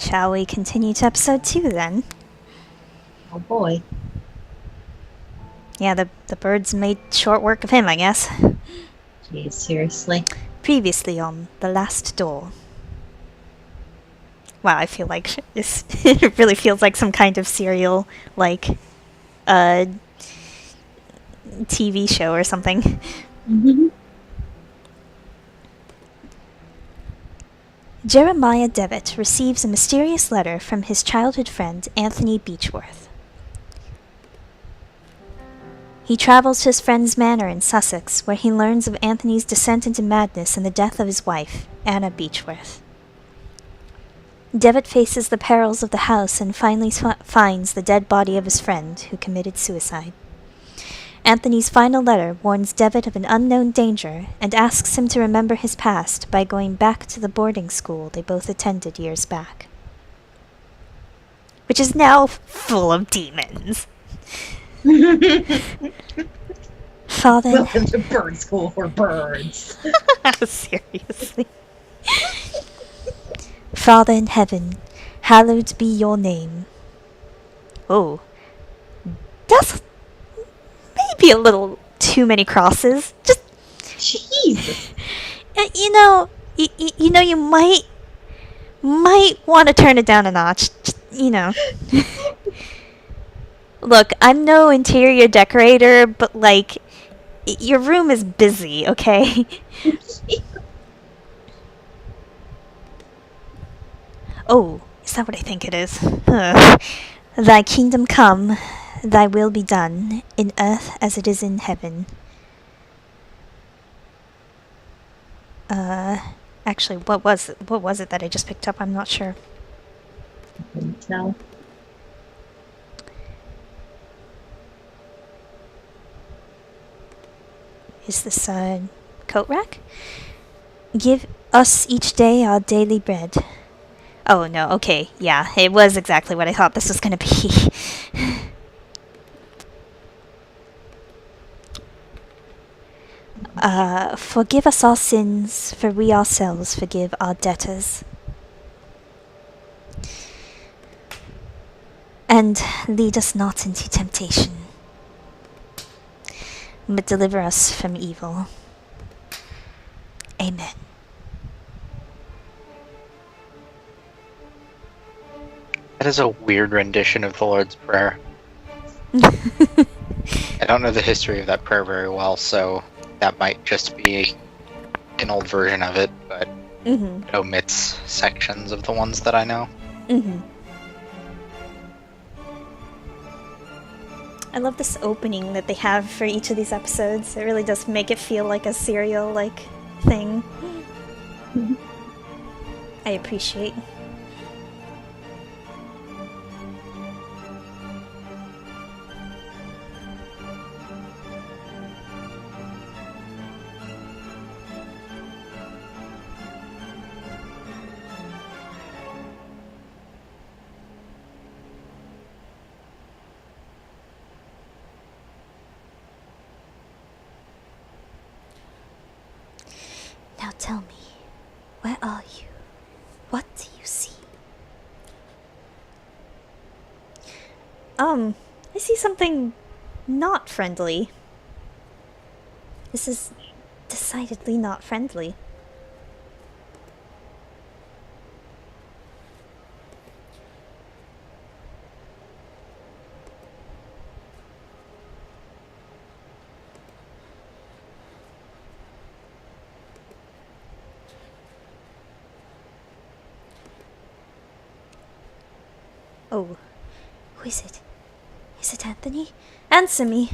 Shall we continue to episode 2 then? Oh boy. Yeah, the birds made short work of him, I guess. Jeez, seriously. Previously on The Last Door. Wow, I feel like this it really feels like some kind of serial, like, TV show or something. Mm-hmm. Jeremiah Devitt receives a mysterious letter from his childhood friend Anthony Beechworth. He travels to his friend's manor in Sussex, where he learns of Anthony's descent into madness and the death of his wife, Anna Beechworth. Devitt faces the perils of the house and finally finds the dead body of his friend, who committed suicide. Anthony's final letter warns Devitt of an unknown danger and asks him to remember his past by going back to the boarding school they both attended years back, which is now full of demons. Father... Welcome to bird school for birds. Seriously. Father in heaven, hallowed be your name. Oh, that's maybe a little too many crosses. Just, Jeez. you might want to turn it down a notch. Just, Look, I'm no interior decorator, but like, your room is busy, okay? Oh, is that what I think it is? Thy kingdom come, thy will be done, in earth as it is in heaven. Actually, what was it that I just picked up? I'm not sure. I couldn't tell. Is this coat rack? Give us each day our daily bread. Oh no, okay, yeah, it was exactly what I thought this was gonna be. Forgive us our sins, for we ourselves forgive our debtors. And lead us not into temptation, but deliver us from evil. Amen. That is a weird rendition of the Lord's Prayer. I don't know the history of that prayer very well, so that might just be an old version of it, but it omits sections of the ones that I know. I love this opening that they have for each of these episodes. It really does make it feel like a serial-like thing. I appreciate. Now tell me, where are you? What do you see? I see something not friendly. This is decidedly not friendly. Oh, who is it? Is it Anthony? Answer me!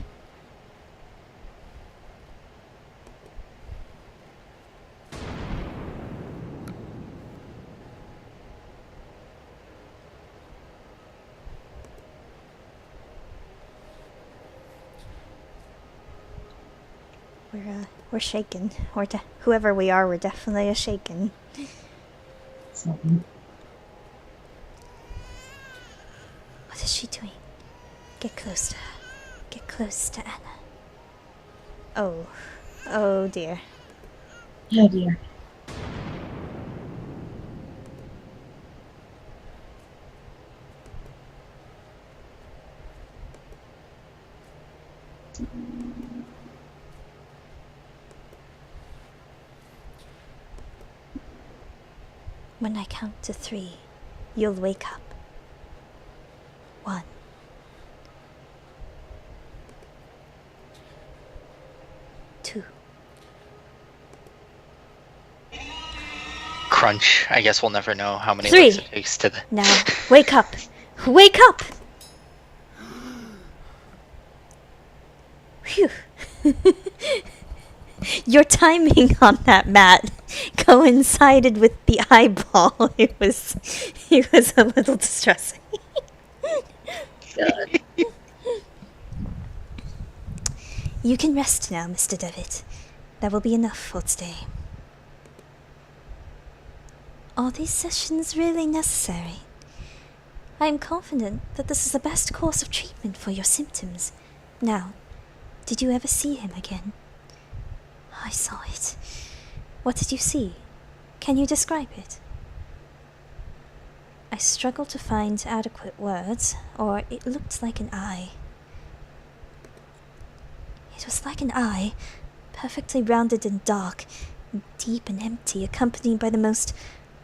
We're shaken. Whoever we are, we're definitely shaken. Something. What is she doing? Get close to her. Get close to Anna. Oh. Oh dear. Oh dear. When I count to 3, you'll wake up. 1. 2. Crunch. I guess we'll never know how many 3. licks it takes to the. Now, wake up! Wake up! Phew. Your timing on that, Matt, coincided with the eyeball. It was a little distressing. God. You can rest now, Mr. Devitt. That will be enough for today. Are these sessions really necessary? I am confident that this is the best course of treatment for your symptoms. Now, did you ever see him again? I saw it. What did you see? Can you describe it? I struggled to find adequate words, or it looked like an eye. It was like an eye, perfectly rounded and dark, deep and empty, accompanied by the most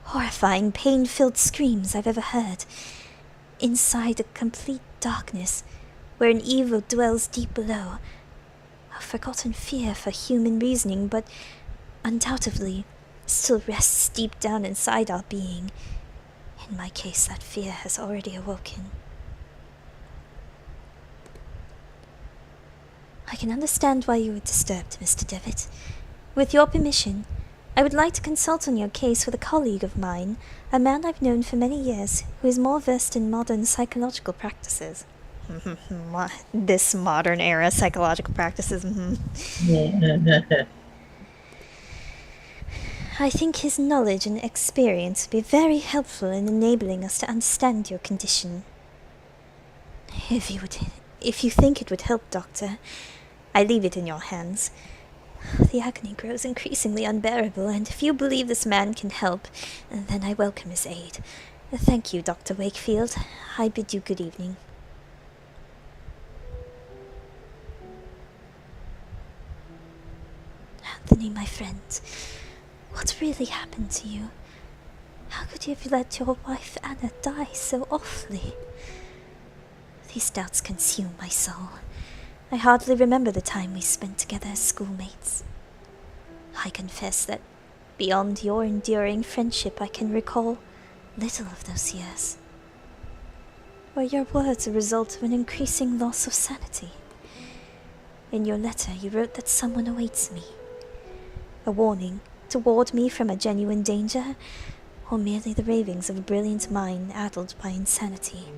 horrifying, pain-filled screams I've ever heard. Inside a complete darkness, where an evil dwells deep below, a forgotten fear for human reasoning, but undoubtedly still rests deep down inside our being. In my case, that fear has already awoken. I can understand why you were disturbed, Mr. Devitt. With your permission, I would like to consult on your case with a colleague of mine, a man I've known for many years, who is more versed in modern psychological practices. This modern era psychological practices. I think his knowledge and experience would be very helpful in enabling us to understand your condition. If you think it would help, Doctor, I leave it in your hands. The agony grows increasingly unbearable, and if you believe this man can help, then I welcome his aid. Thank you, Dr. Wakefield. I bid you good evening. Anthony, my friend, what really happened to you? How could you have let your wife Anna die so awfully? These doubts consume my soul. I hardly remember the time we spent together as schoolmates. I confess that beyond your enduring friendship, I can recall little of those years. Were your words a result of an increasing loss of sanity? In your letter, you wrote that someone awaits me. A warning to ward me from a genuine danger, or merely the ravings of a brilliant mind addled by insanity?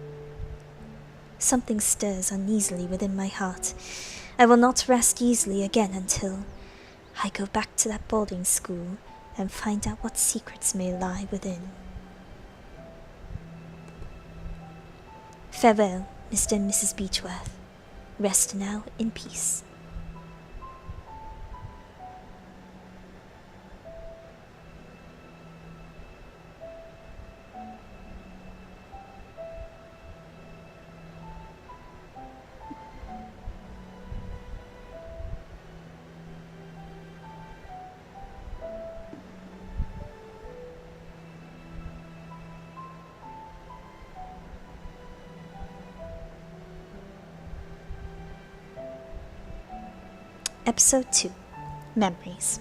Something stirs uneasily within my heart. I will not rest easily again until I go back to that boarding school and find out what secrets may lie within. Farewell, Mr. and Mrs. Beechworth. Rest now in peace. Episode 2. Memories.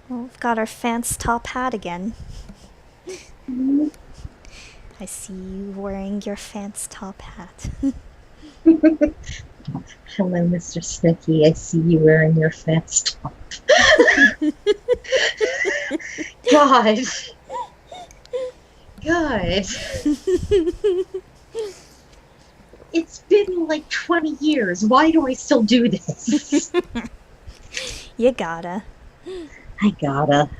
Well, we've got our fancy top hat again. I see you wearing your fancy top hat. Hello, Mr. Snicky. I see you wearing your fancy top. God. God. It's been like 20 years. Why do I still do this? You gotta. I gotta.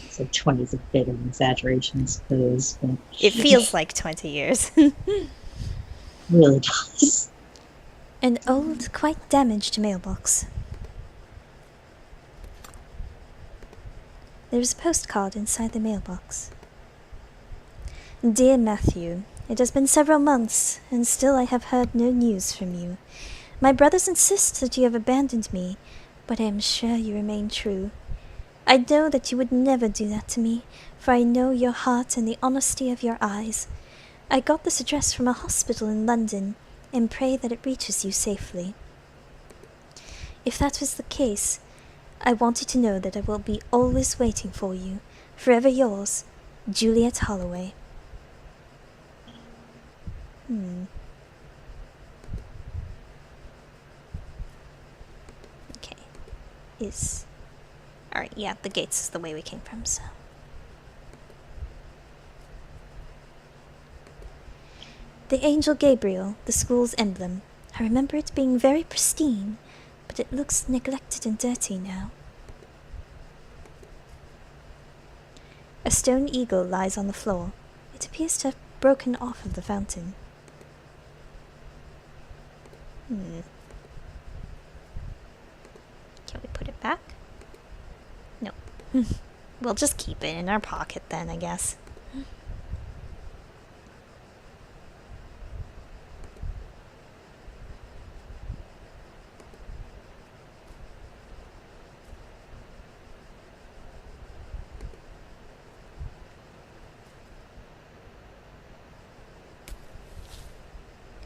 So 20 is a bit of an exaggeration, I suppose. But It feels like 20 years. really does. An old, quite damaged mailbox. There is a postcard inside the mailbox. Dear Matthew, it has been several months, and still I have heard no news from you. My brothers insist that you have abandoned me, but I am sure you remain true. I know that you would never do that to me, for I know your heart and the honesty of your eyes. I got this address from a hospital in London, and pray that it reaches you safely. If that was the case, I want you to know that I will be always waiting for you. Forever yours, Juliet Holloway. Okay. Alright, yeah, the gates is the way we came from, so. The Angel Gabriel, the school's emblem. I remember it being very pristine, but it looks neglected and dirty now. A stone eagle lies on the floor. It appears to have broken off of the fountain. Can we put it back? No. We'll just keep it in our pocket then, I guess.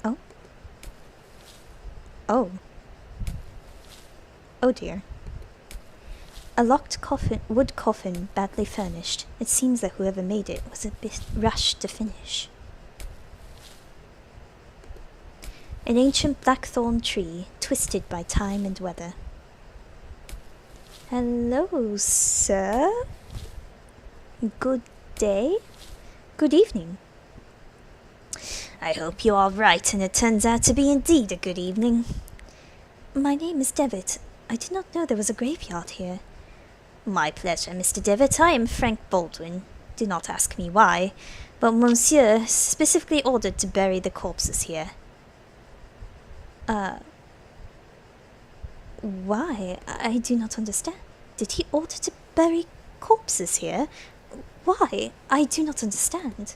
Oh. Oh. Oh dear. A locked wood coffin, badly furnished. It seems that whoever made it was a bit rushed to finish. An ancient blackthorn tree, twisted by time and weather. Hello, sir. Good day? Good evening. I hope you are right, and it turns out to be indeed a good evening. My name is Devitt. I did not know there was a graveyard here. My pleasure, Mr. Devitt. I am Frank Baldwin. Do not ask me why, but Monsieur specifically ordered to bury the corpses here. Why? I do not understand. Did he order to bury corpses here? Why? I do not understand.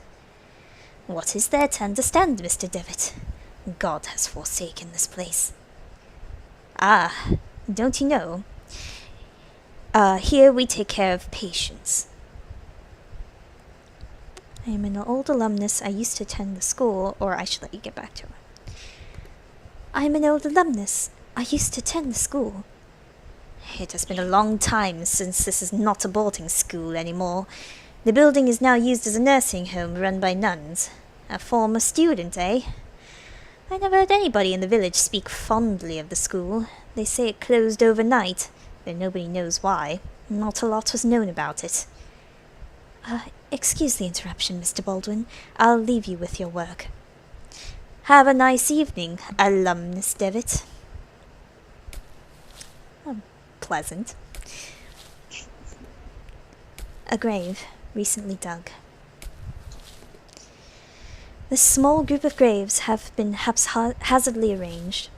What is there to understand, Mr. Devitt? God has forsaken this place. Ah, don't you know? Here we take care of patients. I am an old alumnus. I used to attend the school, or I should let you get back to her. I am an old alumnus. I used to attend the school. It has been a long time since this is not a boarding school anymore. The building is now used as a nursing home run by nuns. A former student, eh? I never heard anybody in the village speak fondly of the school. They say it closed overnight, though nobody knows why. Not a lot was known about it. Excuse the interruption, Mr. Baldwin. I'll leave you with your work. Have a nice evening, alumnus Devitt. Oh, pleasant. A grave, recently dug. This small group of graves have been haphazardly arranged.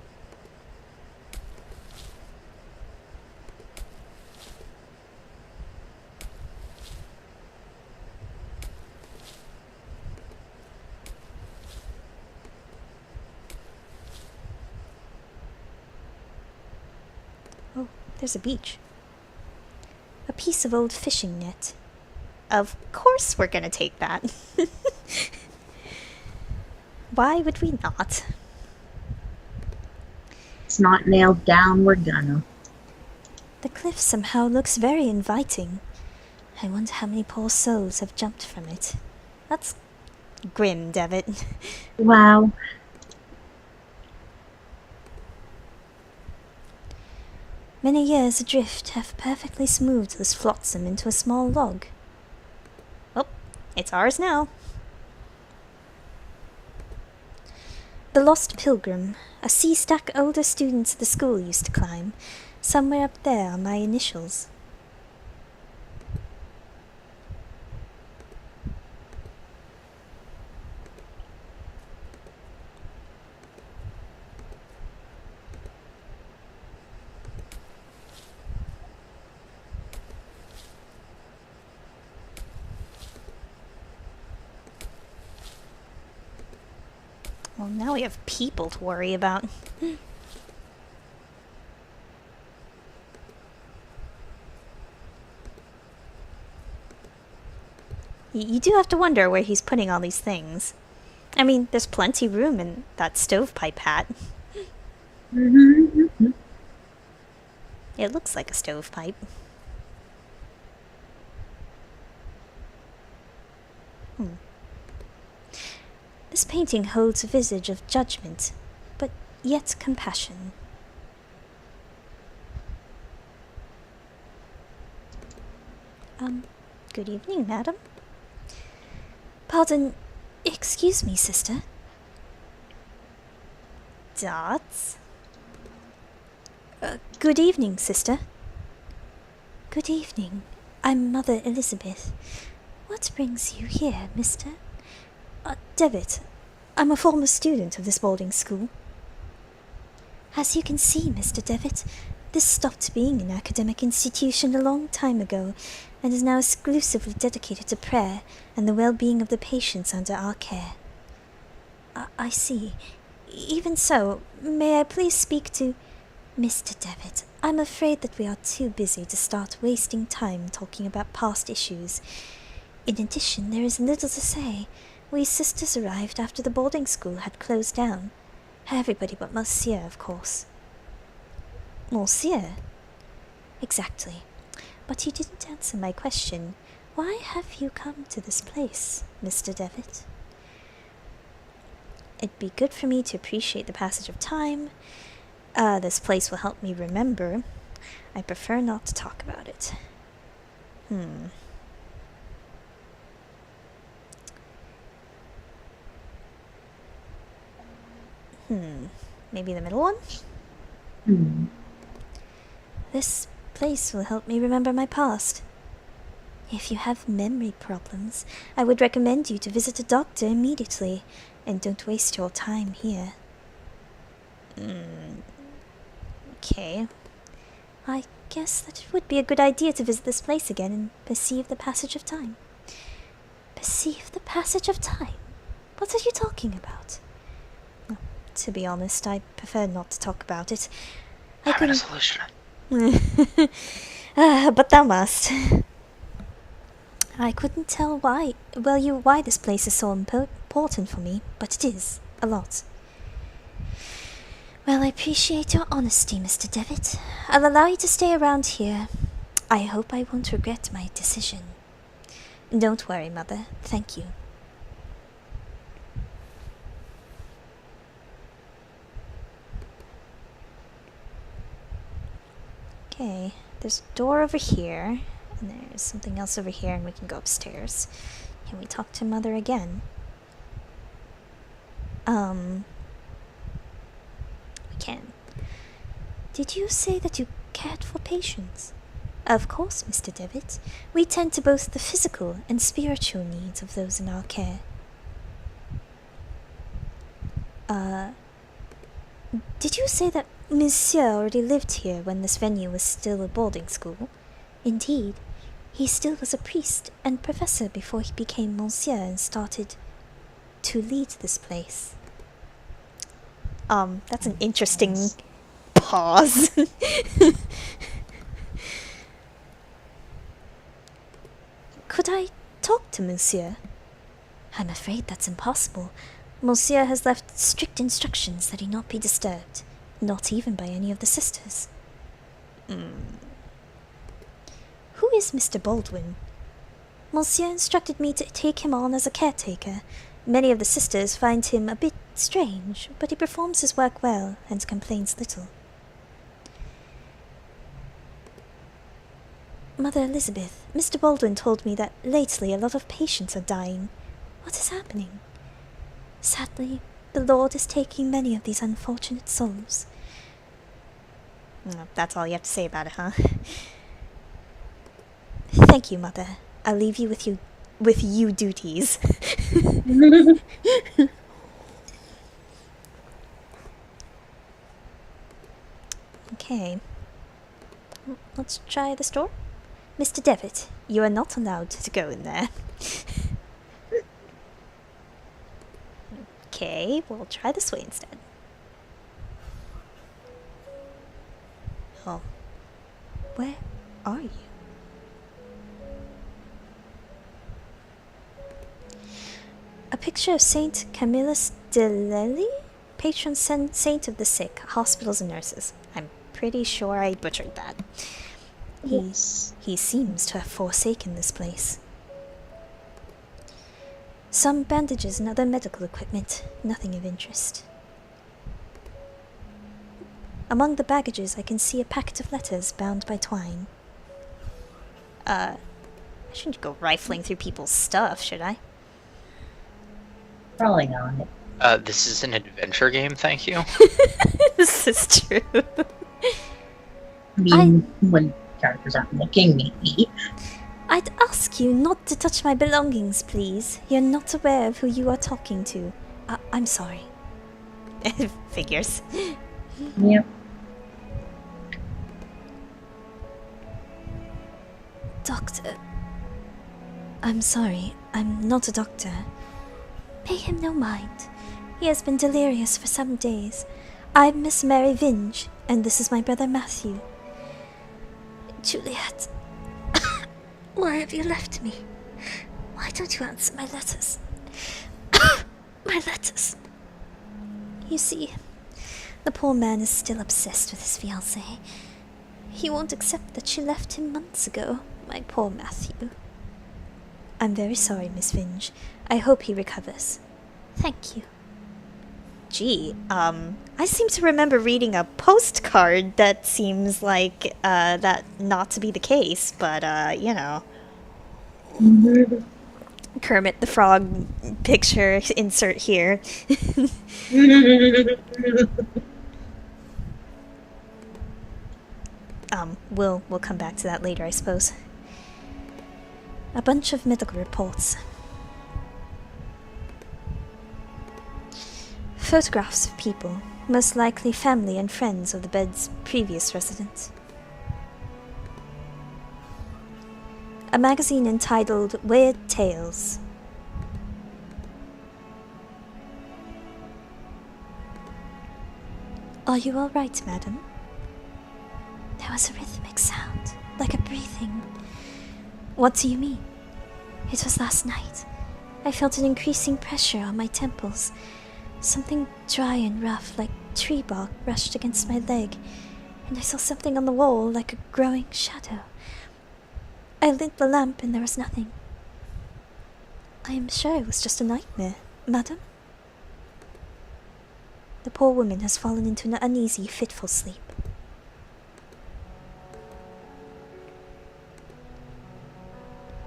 Oh, there's a beach. A piece of old fishing net. Of course we're gonna take that. Why would we not? It's not nailed down, we're gonna. The cliff somehow looks very inviting. I wonder how many poor souls have jumped from it. That's grim, Devitt. Wow. Many years adrift have perfectly smoothed this flotsam into a small log. Oh, it's ours now. The Lost Pilgrim, a sea stack older students at the school used to climb. Somewhere up there are my initials. Well, now we have people to worry about. You do have to wonder where he's putting all these things. I mean, there's plenty room in that stovepipe hat. It looks like a stovepipe. This painting holds a visage of judgment, but yet compassion. Good evening, madam. Pardon, excuse me, sister. Dots? Good evening, sister. Good evening. I'm Mother Elizabeth. What brings you here, mister? Devitt. I'm a former student of this boarding school. As you can see, Mr. Devitt, this stopped being an academic institution a long time ago, and is now exclusively dedicated to prayer and the well-being of the patients under our care. I see. Even so, may I please speak to Mr. Devitt? I'm afraid that we are too busy to start wasting time talking about past issues. In addition, there is little to say. We sisters arrived after the boarding school had closed down. Everybody but Monsieur, of course. Monsieur? Exactly. But you didn't answer my question. Why have you come to this place, Mr. Devitt? It'd be good for me to appreciate the passage of time. This place will help me remember. I prefer not to talk about it. Maybe the middle one? This place will help me remember my past. If you have memory problems, I would recommend you to visit a doctor immediately, and don't waste your time here. Okay. I guess that it would be a good idea to visit this place again and perceive the passage of time. Perceive the passage of time? What are you talking about? To be honest, I prefer not to talk about it. I have a solution. But thou must. I couldn't tell why this place is so important for me, but it is, a lot. Well, I appreciate your honesty, Mr. Devitt. I'll allow you to stay around here. I hope I won't regret my decision. Don't worry, Mother. Thank you. Okay, there's a door over here, and there's something else over here, and we can go upstairs. Can we talk to Mother again? We can. Did you say that you cared for patients? Of course, Mr. Devitt. We tend to both the physical and spiritual needs of those in our care. Did you say that Monsieur already lived here when this venue was still a boarding school? Indeed. He still was a priest and professor before he became Monsieur and started to lead this place. That's an interesting pause. Could I talk to Monsieur? I'm afraid that's impossible. Monsieur has left strict instructions that he not be disturbed, not even by any of the sisters. Who is Mr. Baldwin? Monsieur instructed me to take him on as a caretaker. Many of the sisters find him a bit strange, but he performs his work well and complains little. Mother Elizabeth, Mr. Baldwin told me that lately a lot of patients are dying. What is happening? Sadly, the Lord is taking many of these unfortunate souls. That's all you have to say about it, huh? Thank you, Mother. I'll leave you with you duties. Okay. Let's try this door. Mr. Devitt, you are not allowed to go in there. Okay, we'll try this way instead. Oh. Where are you? A picture of Saint Camillus de Lely, patron saint of the sick, hospitals and nurses. I'm pretty sure I butchered that. Yes. He seems to have forsaken this place. Some bandages and other medical equipment, nothing of interest. Among the baggages, I can see a packet of letters bound by twine. I shouldn't go rifling through people's stuff, should I? Probably not. This is an adventure game, thank you. This is true. I mean, when characters aren't looking, maybe. I'd ask you not to touch my belongings, please. You're not aware of who you are talking to. I'm sorry. Figures. Yep. Doctor. I'm sorry, I'm not a doctor. Pay him no mind. He has been delirious for some days. I'm Miss Mary Vinge, and this is my brother Matthew. Juliet. Why have you left me? Why don't you answer my letters? My letters. You see, the poor man is still obsessed with his fiancée. He won't accept that she left him months ago, my poor Matthew. I'm very sorry, Miss Vinge. I hope he recovers. Thank you. Gee, I seem to remember reading a postcard that seems like, that not to be the case, but, you know. Kermit the Frog picture insert here. We'll come back to that later, I suppose. A bunch of medical reports. Photographs of people, most likely family and friends of the bed's previous resident. A magazine entitled Weird Tales. Are you all right, madam? There was a rhythmic sound, like a breathing. What do you mean? It was last night. I felt an increasing pressure on my temples. Something dry and rough, like tree bark, brushed against my leg, and I saw something on the wall like a growing shadow. I lit the lamp and there was nothing. I am sure it was just a nightmare, madam. The poor woman has fallen into an uneasy, fitful sleep.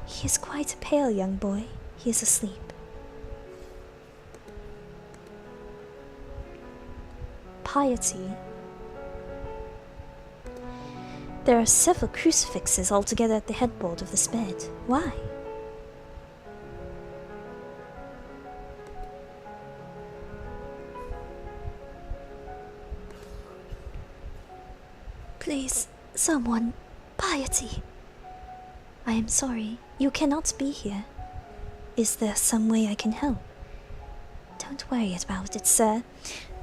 He is quite a pale young boy. He is asleep. Piety. There are several crucifixes altogether at the headboard of this bed. Why? Please, someone. Piety. I am sorry. You cannot be here. Is there some way I can help? Don't worry about it, sir.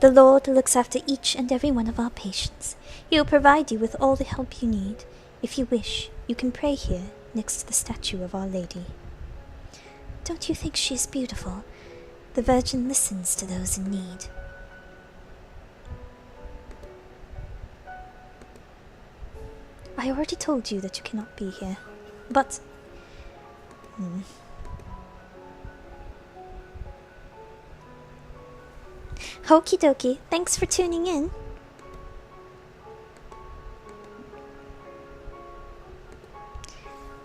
The Lord looks after each and every one of our patients. He will provide you with all the help you need. If you wish, you can pray here, next to the statue of Our Lady. Don't you think she is beautiful? The Virgin listens to those in need. I already told you that you cannot be here, but... Okie dokie, thanks for tuning in.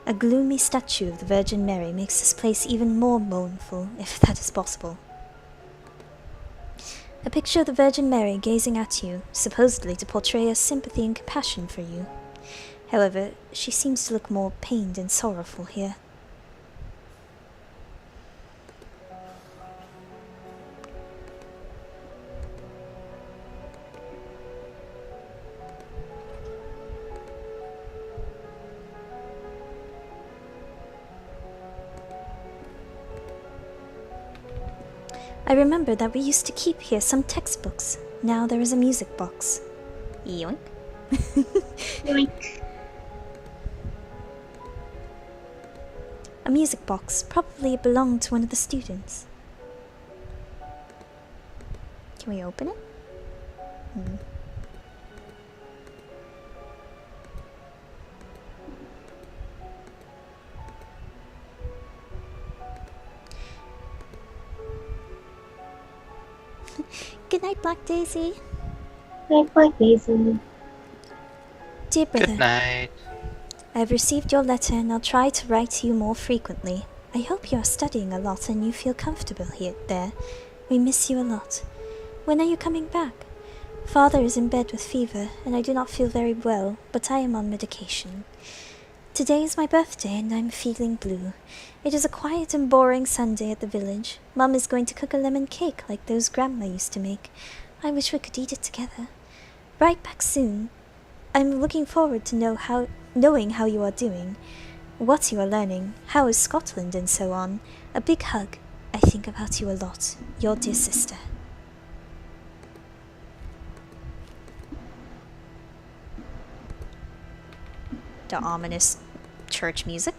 A gloomy statue of the Virgin Mary makes this place even more mournful, if that is possible. A picture of the Virgin Mary gazing at you, supposedly to portray her sympathy and compassion for you. However, she seems to look more pained and sorrowful here. I remember that we used to keep here some textbooks. Now there is a music box. Yoink. Yoink. A music box. Probably it belonged to one of the students. Can we open it? Good night, Black Daisy. Night, Black Daisy. Dear brother, Good night. I have received your letter and I'll try to write to you more frequently. I hope you are studying a lot and you feel comfortable there. We miss you a lot. When are you coming back? Father is in bed with fever and I do not feel very well, but I am on medication. Today is my birthday and I'm feeling blue. It is a quiet and boring Sunday at the village. Mum is going to cook a lemon cake like those Grandma used to make. I wish we could eat it together. Write back soon. I'm looking forward to knowing how you are doing, what you are learning, how is Scotland and so on. A big hug. I think about you a lot. Your dear sister. The ominous church music.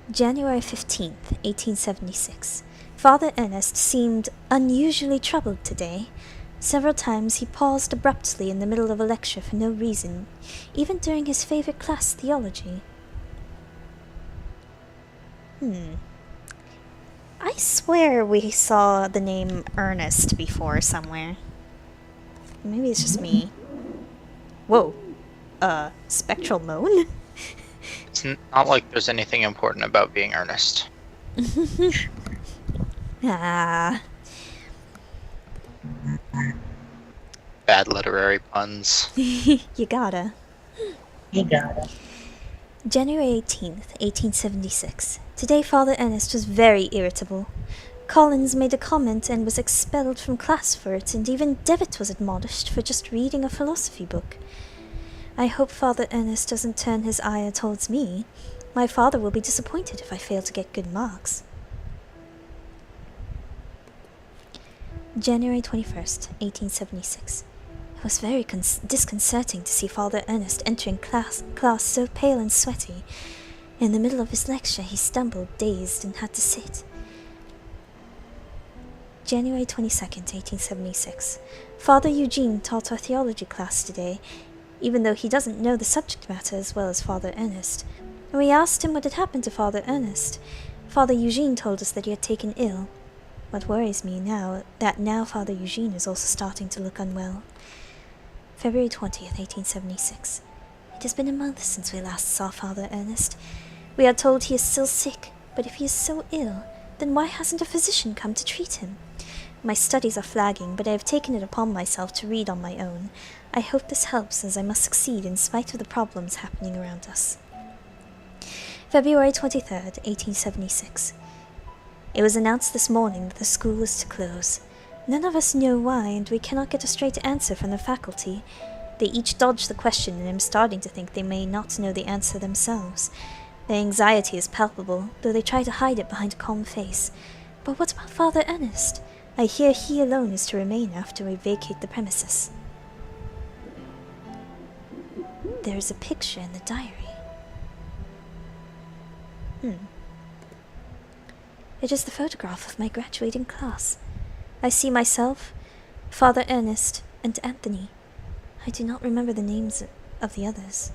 January 15th, 1876. Father Ernest seemed unusually troubled today. Several times he paused abruptly in the middle of a lecture for no reason, even during his favorite class, theology. I swear we saw the name Ernest before somewhere. Maybe it's just me. Whoa. Spectral moan? It's not like there's anything important about being earnest. Ah. Bad literary puns. You gotta. You gotta. January 18th, 1876. Today Father Ernest was very irritable. Collins made a comment and was expelled from class for it, and even Devitt was admonished for just reading a philosophy book. I hope Father Ernest doesn't turn his ire towards me. My father will be disappointed if I fail to get good marks. January 21st, 1876. It was very disconcerting to see Father Ernest entering class so pale and sweaty. In the middle of his lecture, he stumbled, dazed, and had to sit. January 22nd, 1876. Father Eugene taught our theology class today, even though he doesn't know the subject matter as well as Father Ernest. We asked him what had happened to Father Ernest. Father Eugene told us that he had taken ill. What worries me now, that now Father Eugene is also starting to look unwell. February 20th, 1876. It has been a month since we last saw Father Ernest. We are told he is still sick, but if he is so ill, then why hasn't a physician come to treat him? My studies are flagging, but I have taken it upon myself to read on my own. I hope this helps, as I must succeed in spite of the problems happening around us. February 23rd, 1876. It was announced this morning that the school is to close. None of us know why, and we cannot get a straight answer from the faculty. They each dodge the question, and I'm starting to think they may not know the answer themselves. Their anxiety is palpable, though they try to hide it behind a calm face. But what about Father Ernest? I hear he alone is to remain after we vacate the premises. There is a picture in the diary. It is the photograph of my graduating class. I see myself, Father Ernest, and Anthony. I do not remember the names of the others.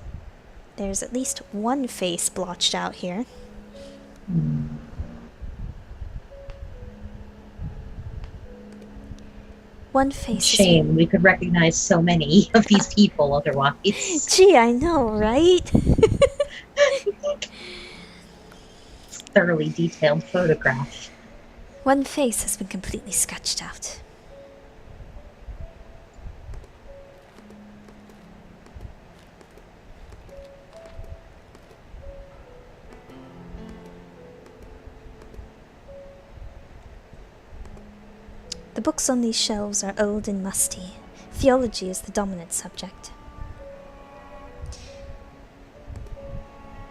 There's at least one face blotched out here. One face. Shame. We could recognize so many of these people otherwise. Gee, I know, right? Thoroughly detailed photograph. One face has been completely sketched out. The books on these shelves are old and musty. Theology is the dominant subject.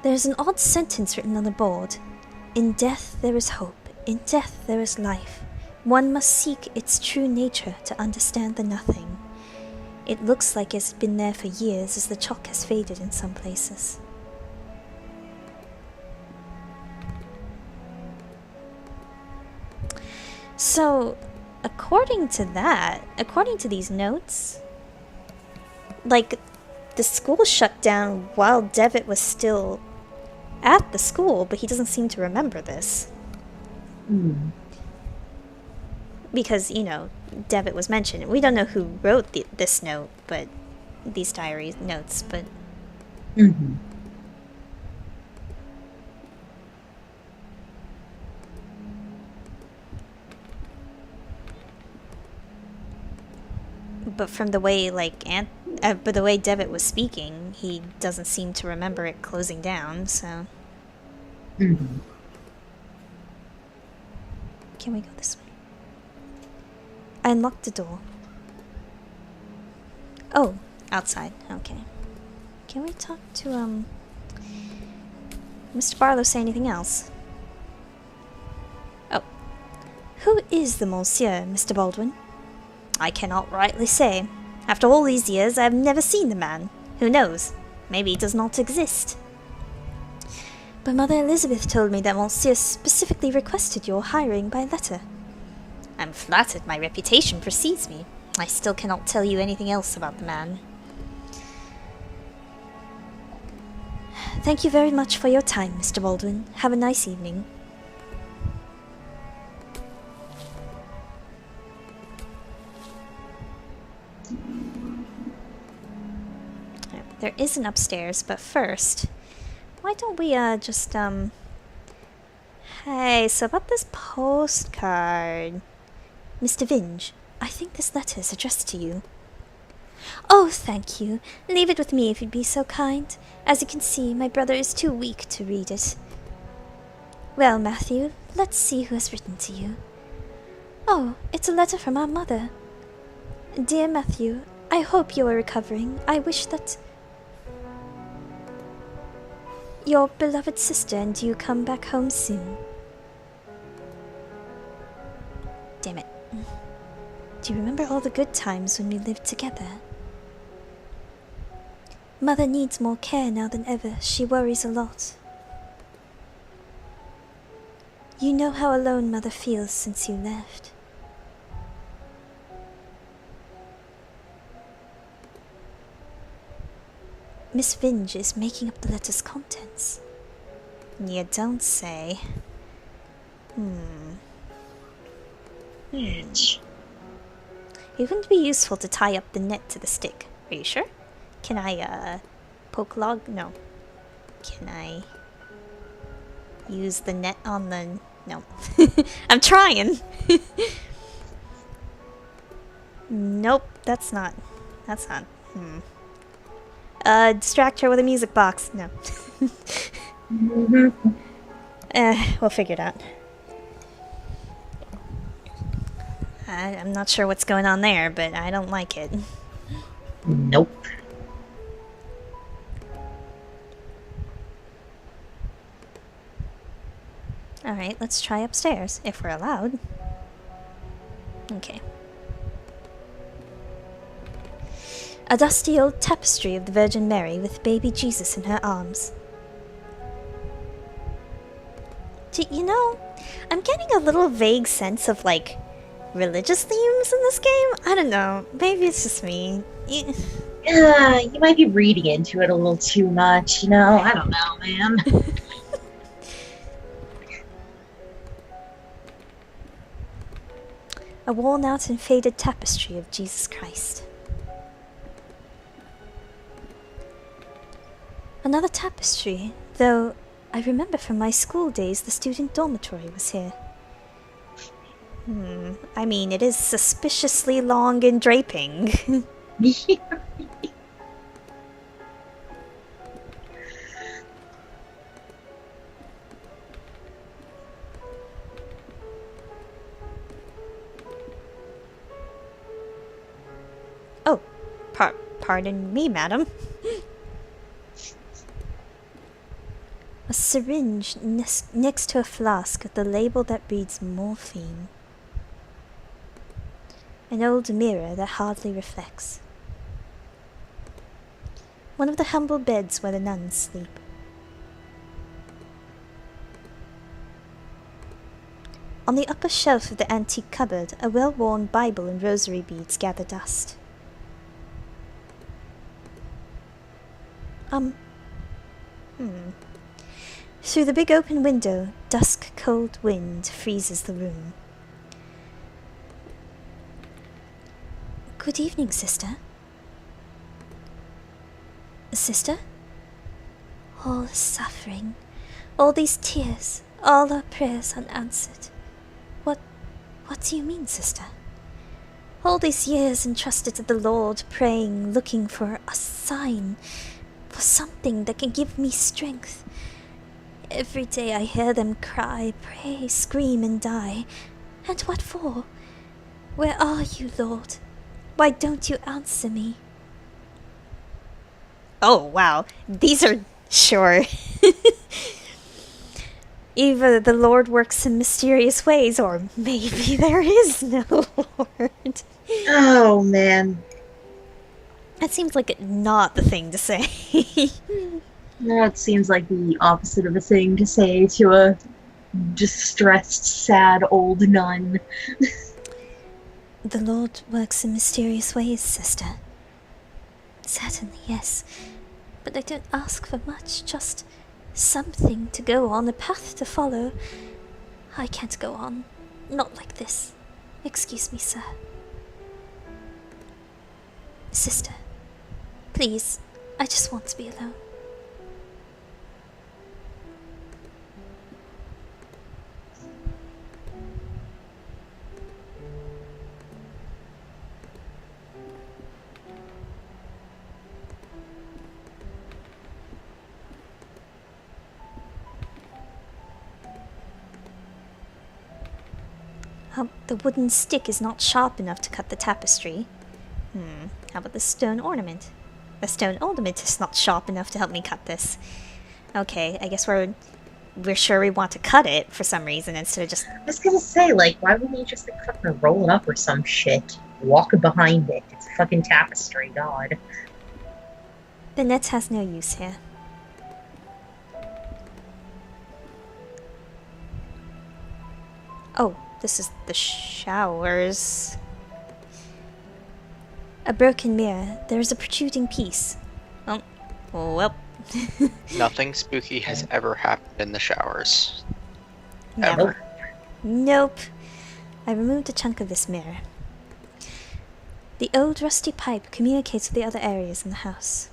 There's an odd sentence written on the board. In death there is hope, in death there is life. One must seek its true nature to understand the nothing. It looks like it's been there for years as the chalk has faded in some places. So, according to these notes, like, the school shut down while Devitt was still at the school, but he doesn't seem to remember this. Because, you know, Devitt was mentioned. We don't know who wrote this note, but these diary notes, but... But from the way, like, but the way Devitt was speaking, he doesn't seem to remember it closing down, so... Can we go this way? I unlocked the door. Oh, outside. Okay. Can we talk to, Mr. Barlow say anything else? Oh. Who is the monsieur, Mr. Baldwin? I cannot rightly say. After all these years, I have never seen the man. Who knows? Maybe he does not exist. But Mother Elizabeth told me that Monsieur specifically requested your hiring by letter. I'm flattered my reputation precedes me. I still cannot tell you anything else about the man. Thank you very much for your time, Mr. Baldwin. Have a nice evening. There is an upstairs, but first, why don't we, just, Hey, so about this postcard... Mr. Vinge, I think this letter is addressed to you. Oh, thank you. Leave it with me if you'd be so kind. As you can see, my brother is too weak to read it. Well, Matthew, let's see who has written to you. Oh, it's a letter from our mother. Dear Matthew, I hope you are recovering. I wish that... your beloved sister and you come back home soon. Damn it. Do you remember all the good times when we lived together? Mother needs more care now than ever. She worries a lot. You know how alone Mother feels since you left. Miss Vinge is making up the letter's contents. You don't say. It wouldn't be useful to tie up the net to the stick. Are you sure? Can I, poke log? No. Can I use the net on the... No. I'm trying! Nope, that's not... distract her with a music box. No. We'll figure it out. I'm not sure what's going on there, but I don't like it. Nope. Alright, let's try upstairs, if we're allowed. Okay. A dusty old tapestry of the Virgin Mary with baby Jesus in her arms. You know, I'm getting a little vague sense of, like, religious themes in this game? I don't know. Maybe it's just me. You might be reading into it a little too much, you know? I don't know, man. A worn-out and faded tapestry of Jesus Christ. Another tapestry, though I remember from my school days the student dormitory was here. I mean, it is suspiciously long and draping. Oh, pardon me, madam. A syringe next to a flask with the label that reads morphine. An old mirror that hardly reflects. One of the humble beds where the nuns sleep. On the upper shelf of the antique cupboard, a well-worn Bible and rosary beads gather dust. Through the big open window, dusk-cold wind freezes the room. Good evening, sister. Sister? All this suffering, all these tears, all our prayers unanswered. What do you mean, sister? All these years entrusted to the Lord, praying, looking for a sign, for something that can give me strength. Every day I hear them cry, pray, scream, and die. And what for? Where are you, Lord? Why don't you answer me? Oh, wow. These are... Sure. Either the Lord works in mysterious ways, or maybe there is no Lord. Oh, man. That seems like not the thing to say. That seems like the opposite of a thing to say to a distressed, sad old nun. The Lord works in mysterious ways, sister. Certainly, yes. But I don't ask for much, just something to go on, a path to follow. I can't go on. Not like this. Excuse me, sir. Sister, please, I just want to be alone. The wooden stick is not sharp enough to cut the tapestry. How about the stone ornament? The stone ornament is not sharp enough to help me cut this. Okay, I guess we're sure we want to cut it for some reason instead of just... I was gonna say, like, why wouldn't you just like, fucking roll it up or some shit? Walk behind it. It's a fucking tapestry, god. The net has no use here. Oh, this is the showers. A broken mirror. There is a protruding piece. Oh, well. Nothing spooky has ever happened in the showers. Never. Ever. Nope. I removed a chunk of this mirror. The old rusty pipe communicates with the other areas in the house.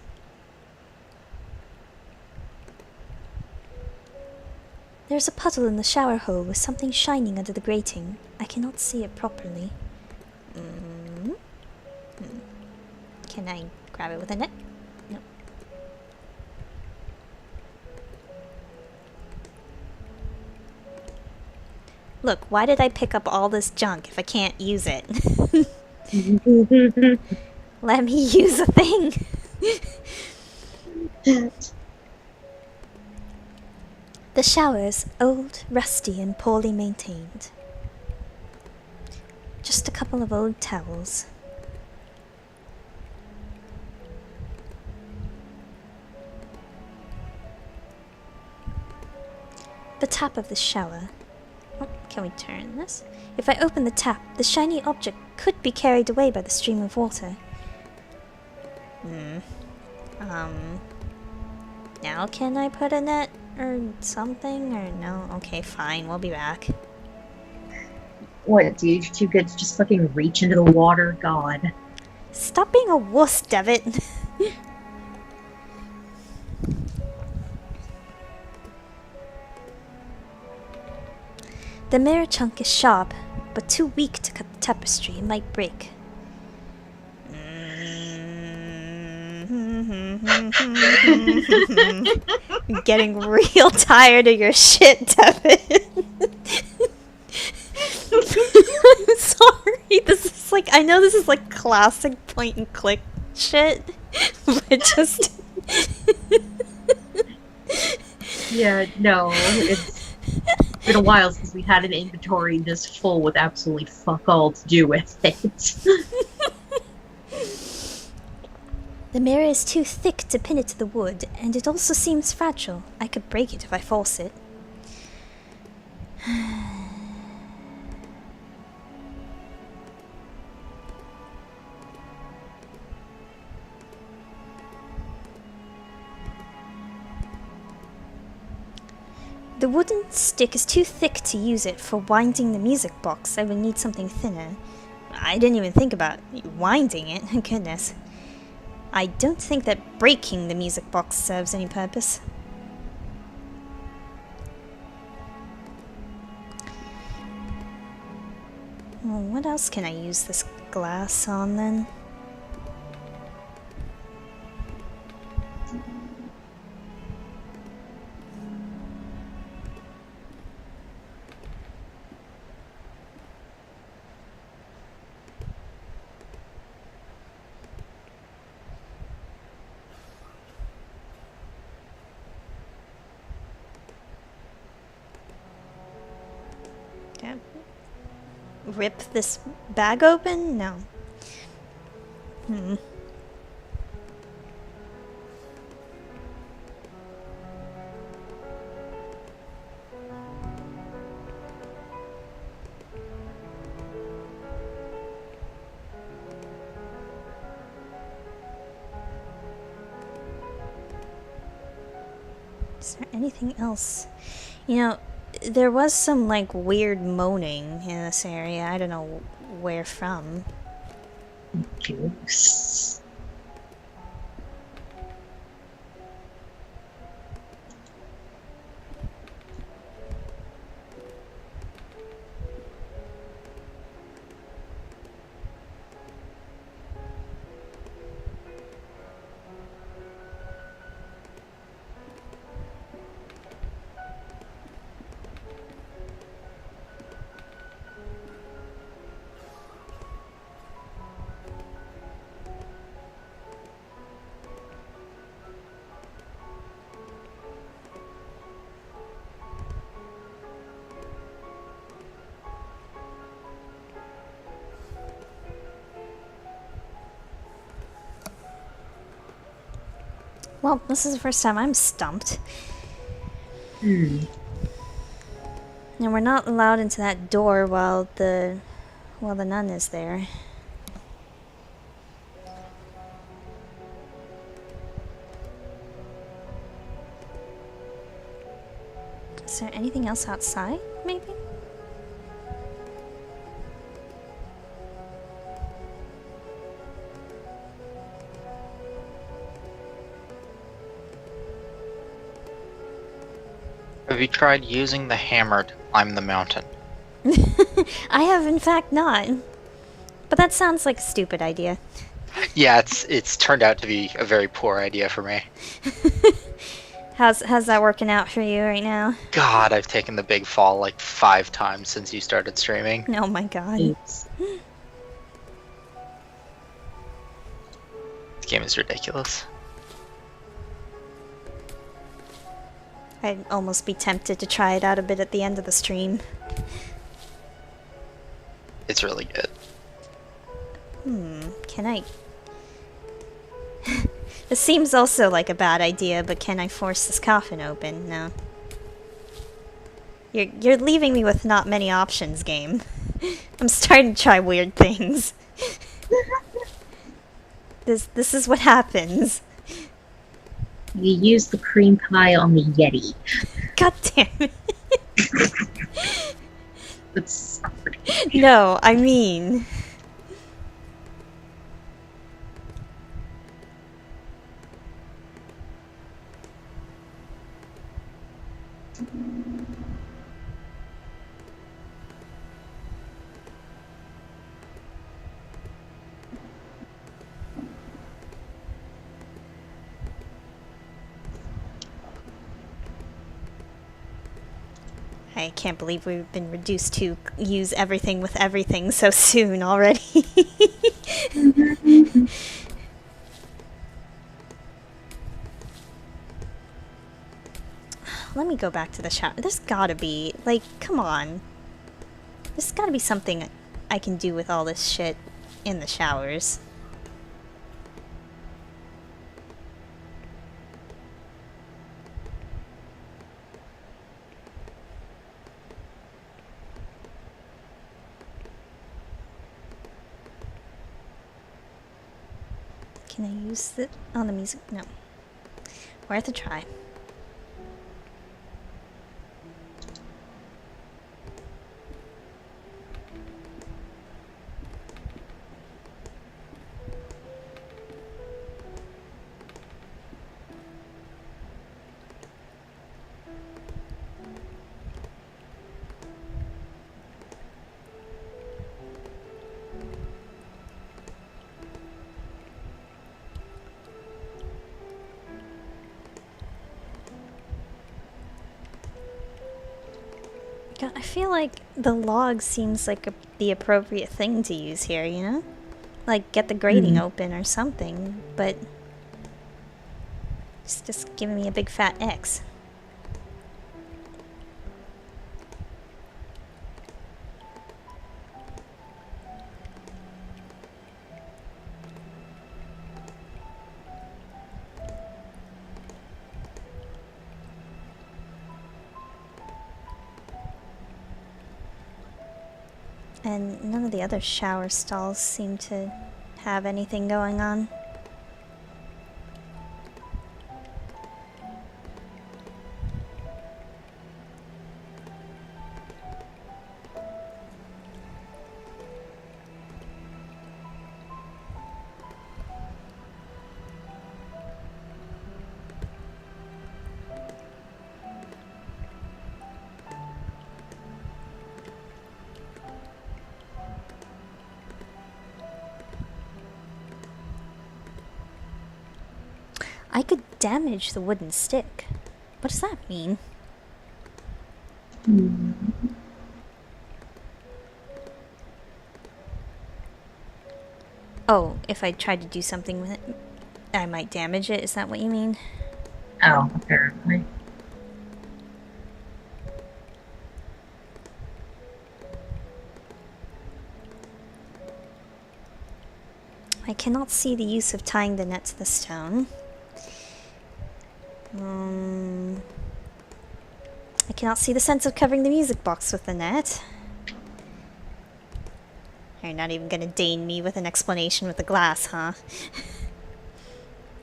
There is a puddle in the shower hole with something shining under the grating. I cannot see it properly. Can I grab it with a net? No. Look, why did I pick up all this junk if I can't use it? Let me use a thing! The shower's old, rusty, and poorly maintained. Just a couple of old towels. The tap of the shower. Oh, can we turn this? If I open the tap, the shiny object could be carried away by the stream of water. Now can I put a net or something? Or no? Okay, fine, we'll be back. What, dude? You're too good to just fucking reach into the water? God. Stop being a wuss, Devitt. The mirror chunk is sharp, but too weak to cut the tapestry. It might break. I'm getting real tired of your shit, Devitt. I'm sorry. This is like, I know this is like classic point and click shit, but just Yeah, no, it's been a while since we had an inventory this full with absolutely fuck all to do with it. The mirror is too thick to pin it to the wood, and it also seems fragile. I could break it if I force it. The wooden stick is too thick to use it for winding the music box. I would need something thinner. I didn't even think about winding it. Goodness. I don't think that breaking the music box serves any purpose. Well, what else can I use this glass on then? Rip this bag open? No. Is there anything else? You know, there was some, like, weird moaning in this area. I don't know where from. Juice. Well, this is the first time I'm stumped. And we're not allowed into that door while the nun is there. Is there anything else outside, maybe? Have you tried using the hammer to climb the mountain? I have, in fact, not. But that sounds like a stupid idea. Yeah, it's turned out to be a very poor idea for me. How's that working out for you right now? God, I've taken the big fall like 5 times since you started streaming. Oh my god. Oops. This game is ridiculous. I'd almost be tempted to try it out a bit at the end of the stream. It's really good. Can I... This seems also like a bad idea, but can I force this coffin open? No. You're leaving me with not many options, game. I'm starting to try weird things. This is what happens. You use the cream pie on the Yeti. God damn it. It's No, I mean... I can't believe we've been reduced to use everything with everything so soon already. let me go back to the shower. There's gotta be, like, come on. There's gotta be something I can do with all this shit in the showers. Can I use it on the music? No. Worth a try. God, I feel like the log seems like the appropriate thing to use here, you know? Like, get the grating open or something, but it's just giving me a big fat X. And none of the other shower stalls seem to have anything going on. I could damage the wooden stick. What does that mean? Oh, if I tried to do something with it, I might damage it. Is that what you mean? Oh, apparently. I cannot see the use of tying the net to the stone. I cannot see the sense of covering the music box with the net. You're not even gonna deign me with an explanation with the glass, huh?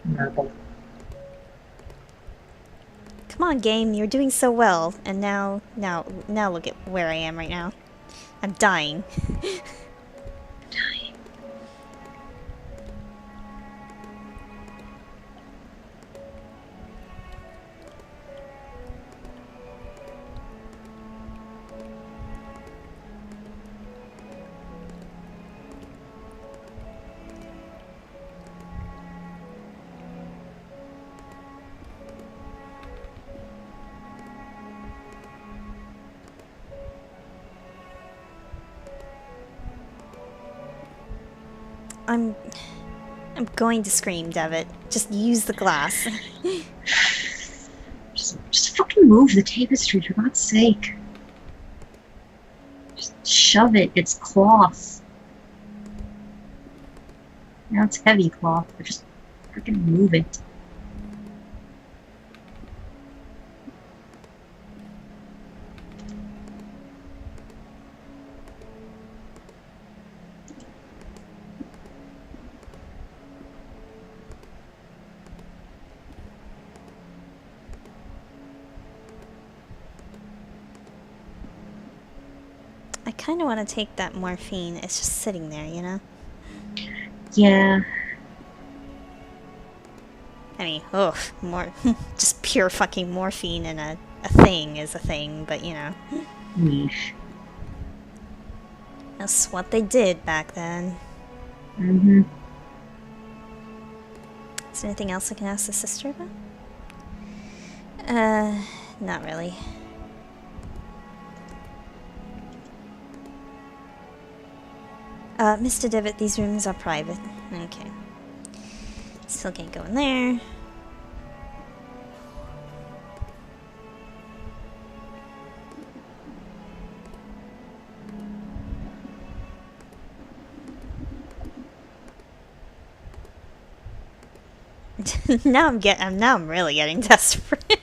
No. Come on, game, you're doing so well. And now look at where I am right now. I'm dying. I'm going to scream, Devitt. Just use the glass. Just fucking move the tapestry, for God's sake. Just shove it. It's cloth. Now it's heavy cloth, but just freaking move it. I kind of want to take that morphine. It's just sitting there, you know? Yeah. I mean, just pure fucking morphine in a thing is a thing, but you know. Yeesh. That's what they did back then. Mm-hmm. Is there anything else I can ask the sister about? Not really. Mr. Devitt, these rooms are private. Okay. Still can't go in there. now I'm really getting desperate.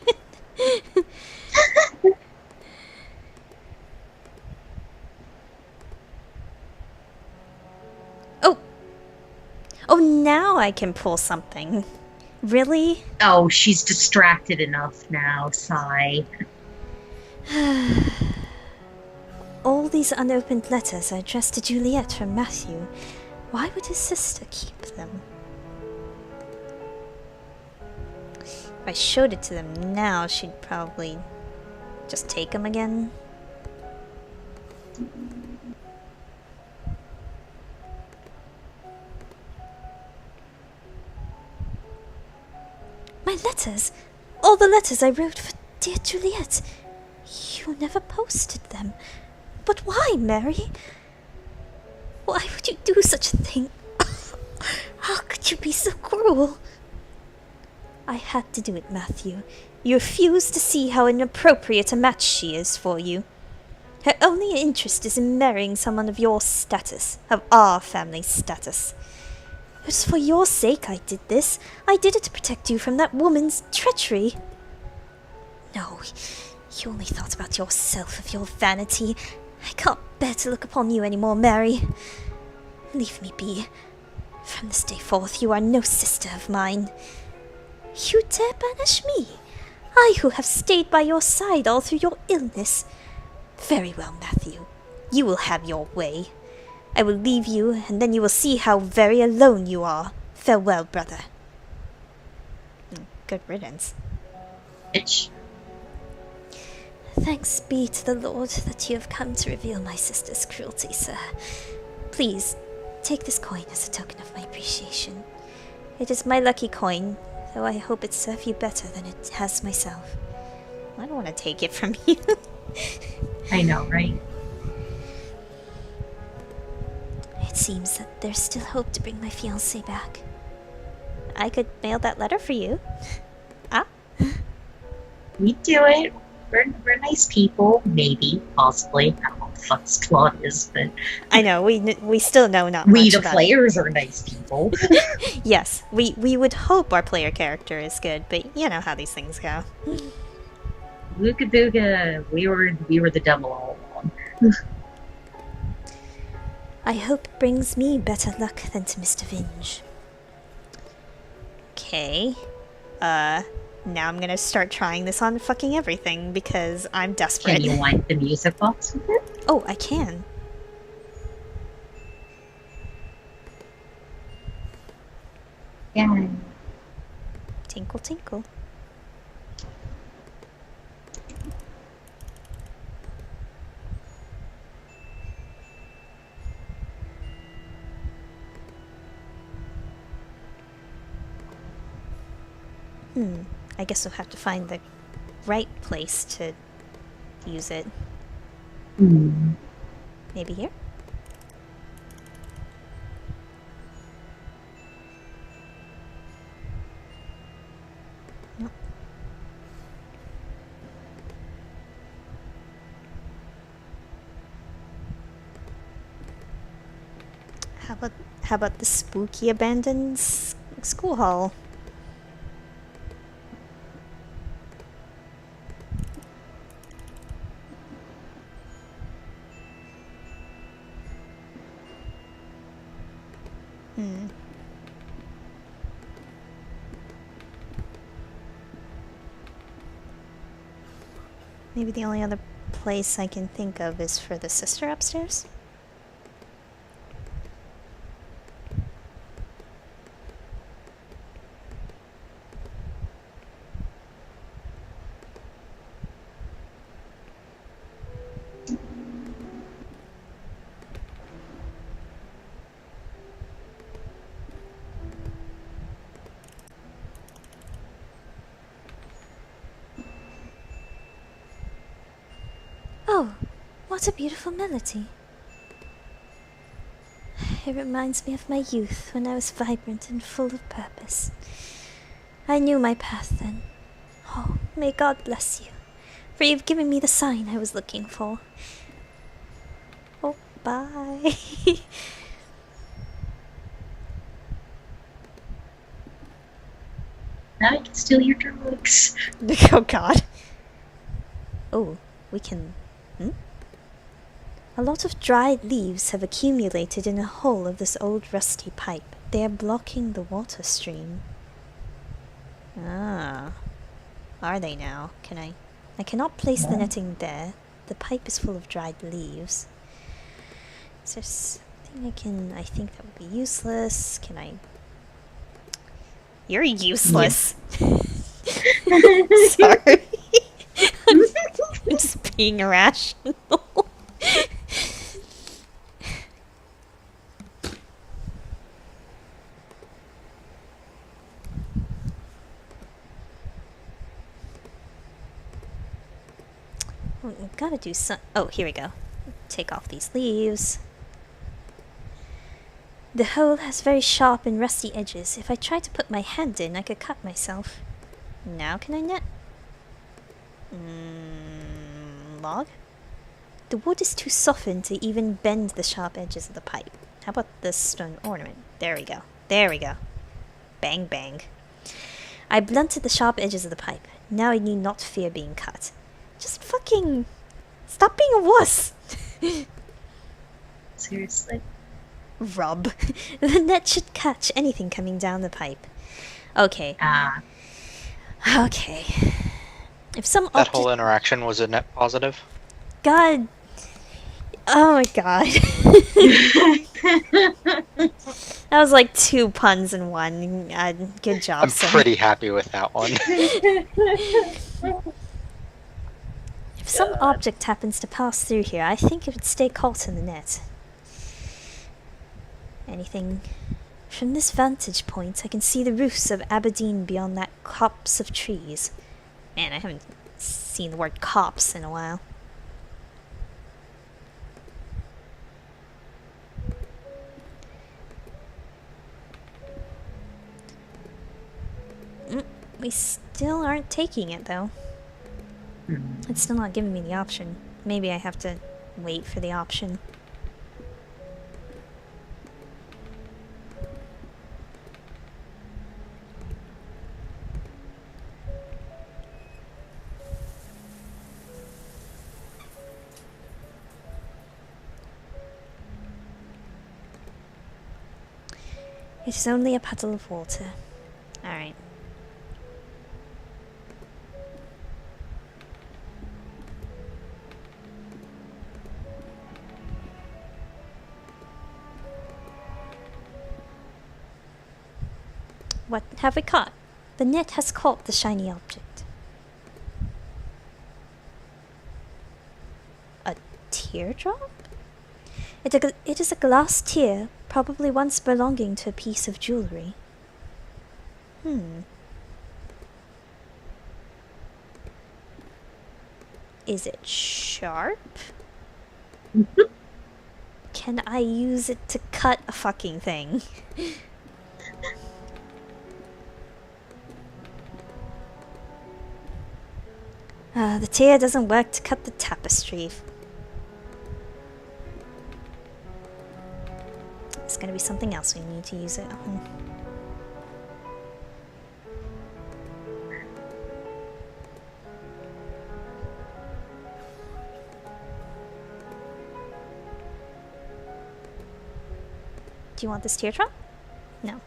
Oh. Oh, now I can pull something. Really? Oh, she's distracted enough now, sigh. All these unopened letters are addressed to Juliet from Matthew. Why would his sister keep them? If I showed it to them now, she'd probably just take them again. My letters! All the letters I wrote for dear Juliet. You never posted them. But why, Mary? Why would you do such a thing? How could you be so cruel? I had to do it, Matthew. You refuse to see how inappropriate a match she is for you. Her only interest is in marrying someone of your status, of our family status. It was for your sake I did this. I did it to protect you from that woman's treachery. No, you only thought about yourself, of your vanity. I can't bear to look upon you any more, Mary. Leave me be. From this day forth, you are no sister of mine. You dare banish me? I who have stayed by your side all through your illness. Very well, Matthew. You will have your way. I will leave you, and then you will see how very alone you are. Farewell, brother. Good riddance. Bitch. Thanks be to the Lord that you have come to reveal my sister's cruelty, sir. Please, take this coin as a token of my appreciation. It is my lucky coin, though I hope it serve you better than it has myself. I don't want to take it from you. I know, right? It seems that there's still hope to bring my fiancé back. I could mail that letter for you. Ah? We do it. We're nice people. Maybe. Possibly. I don't know what the fuck this plot is, but... I know, we still know not we, much the about players, are nice people. Yes, we would hope our player character is good, but you know how these things go. Luka Booga. We were the devil all along. I hope it brings me better luck than to Mr. Vinge. Okay. Now I'm gonna start trying this on fucking everything because I'm desperate. Can you wind the music box with it? Oh, I can. Yeah. Tinkle, tinkle. I guess we'll have to find the right place to use it. Maybe here? No. How about the spooky abandoned school hall? Maybe the only other place I can think of is for the sister upstairs? Oh, what a beautiful melody. It reminds me of my youth when I was vibrant and full of purpose. I knew my path then. Oh, may God bless you, for you've given me the sign I was looking for. Oh, bye. Now I can steal your drugs. Oh god. Oh, we can... A lot of dried leaves have accumulated in a hole of this old rusty pipe. They are blocking the water stream. Ah. Are they now? I cannot place the netting there. The pipe is full of dried leaves. Is there something I think that would be useless? Can I... You're useless! Sorry. I'm just being irrational. We've got to do some... Oh, here we go. Take off these leaves. The hole has very sharp and rusty edges. If I tried to put my hand in, I could cut myself. Now can I net? Log? The wood is too softened to even bend the sharp edges of the pipe. How about this stone ornament? There we go. There we go. Bang, bang. I blunted the sharp edges of the pipe. Now I need not fear being cut. Just fucking... Stop being a wuss! Seriously. Rub. The net should catch anything coming down the pipe. Okay. Okay. If some That whole interaction was a net positive? God. Oh my god. That was like 2 puns in one. Good job, I'm sir. pretty happy with that one. If some object happens to pass through here, I think it would stay caught in the net. Anything? From this vantage point, I can see the roofs of Aberdeen beyond that copse of trees. Man, I haven't seen the word copse in a while. We still aren't taking it, though. It's still not giving me the option. Maybe I have to wait for the option. It is only a puddle of water. Alright. What have we caught? The net has caught the shiny object. A teardrop? It is a glass tear, probably once belonging to a piece of jewelry. Is it sharp? Can I use it to cut a fucking thing? The tear doesn't work to cut the tapestry. It's gonna be something else we need to use it on. Do you want this teardrop? No.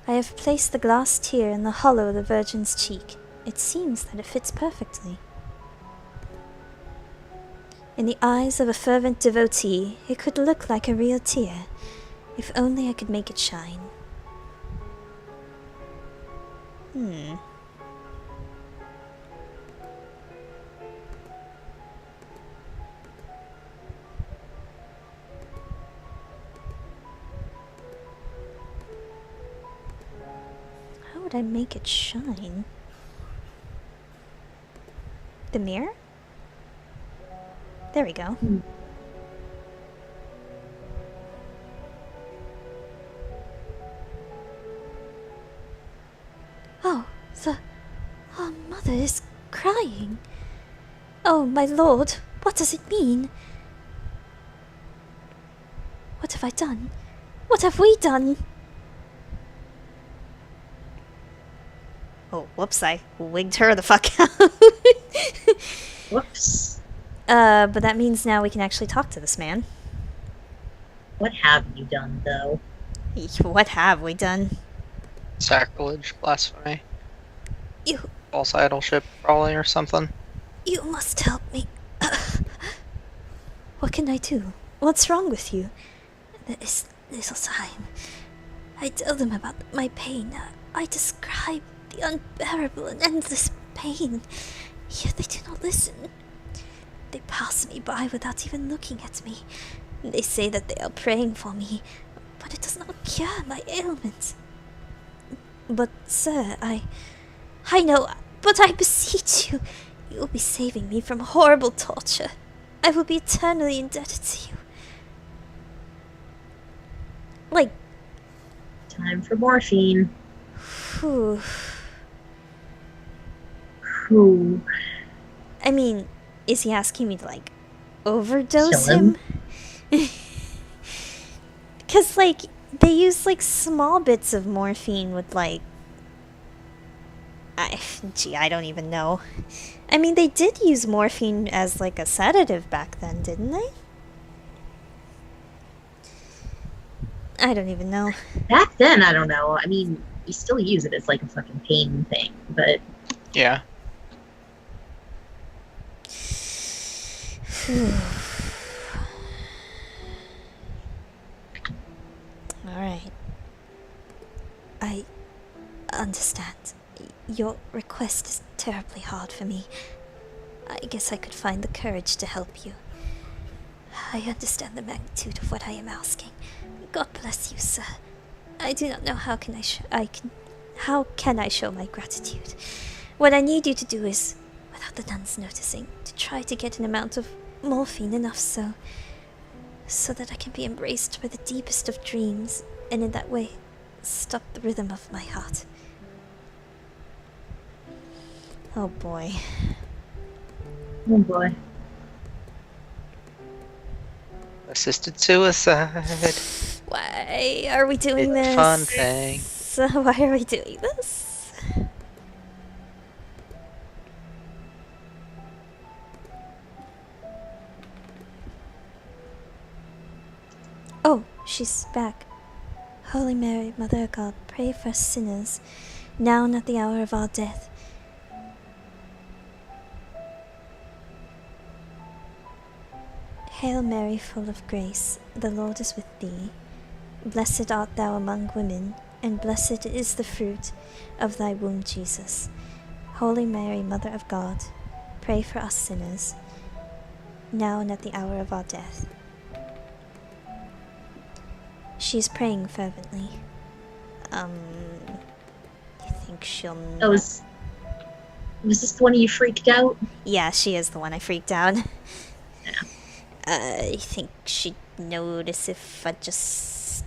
I have placed the glass tear in the hollow of the Virgin's cheek. It seems that it fits perfectly. In the eyes of a fervent devotee, it could look like a real tear, if only I could make it shine. How would I make it shine? The mirror? There we go. Oh, our mother is crying. Oh, my lord, what does it mean? What have I done? What have we done? Oh, whoops, I wigged her the fuck out. Whoops. But that means now we can actually talk to this man. What have you done, though? What have we done? Sacrilege, blasphemy, You false idolship, probably, or something. You must help me. What can I do? What's wrong with you? There is little time. I tell them about my pain. I describe the unbearable and endless pain. Yet they do not listen. They pass me by without even looking at me. They say that they are praying for me, but it does not cure my ailment. But, sir, I know, but I beseech you, you will be saving me from horrible torture. I will be eternally indebted to you. Like... Time for morphine. Whew. Who? I mean, is he asking me to, like, overdose Kill him? Because, like, they use, like, small bits of morphine with, like... I don't even know. I mean, they did use morphine as, like, a sedative back then, didn't they? I don't even know. Back then, I don't know. I mean, you still use it as like a fucking pain thing, but Yeah. Alright. I understand. Your request is terribly hard for me. I guess I could find the courage to help you. I understand the magnitude of what I am asking. God bless you, sir. I do not know how can I show my gratitude. What I need you to do is, without the nuns noticing, to try to get an amount of morphine enough so that I can be embraced by the deepest of dreams, and in that way stop the rhythm of my heart. Oh boy. oh boy. Assisted suicide. Why are we doing It's this? a fun thing. So why are we doing this? Oh, she's back. Holy Mary, Mother of God, pray for us sinners, now and at the hour of our death. Hail Mary, full of grace, the Lord is with thee. Blessed art thou among women, and blessed is the fruit of thy womb, Jesus. Holy Mary, Mother of God, pray for us sinners, now and at the hour of our death. She is praying fervently. You think she'll That was this the one you freaked out? Yeah, she is the one I freaked out. Yeah. I think she'd notice if I just...